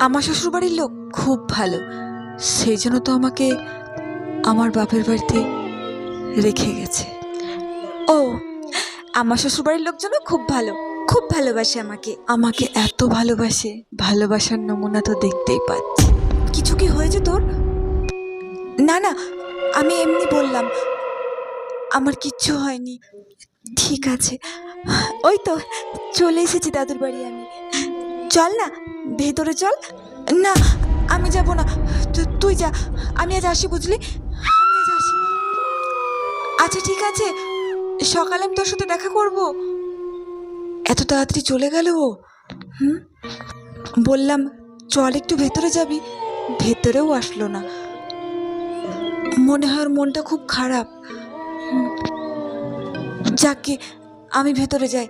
আমার শ্বশুরবাড়ির লোক খুব ভালো, সেই জন্য তো আমাকে আমার বাপের বাড়িতে রেখে গেছে। ও, আমার শ্বশুরবাড়ির লোকজনও খুব ভালো, খুব ভালোবাসে আমাকে। আমাকে এত ভালোবাসে, ভালোবাসার নমুনা তো দেখতেই পাচ্ছি। কিছু কি হয়েছে তোর? না না, আমি এমনি বললাম, আমার কিচ্ছু হয়নি। ঠিক আছে। ওই তো চলে এসেছি দাদুর বাড়ি আমি। চল না, ভেতরে চল। না, আমি যাব না, তুই যা। আমি আজ আসি, বুঝলি? আমি আজ আসি। আচ্ছা ঠিক আছে, সকালে আমি তোর সাথে দেখা করব। এত তাড়াতাড়ি চলে গেল ও? বললাম চল একটু ভেতরে যাবি, ভেতরেও আসলো না। মনে হয় ওর মনটা খুব খারাপ। যাকে আমি ভেতরে যাই।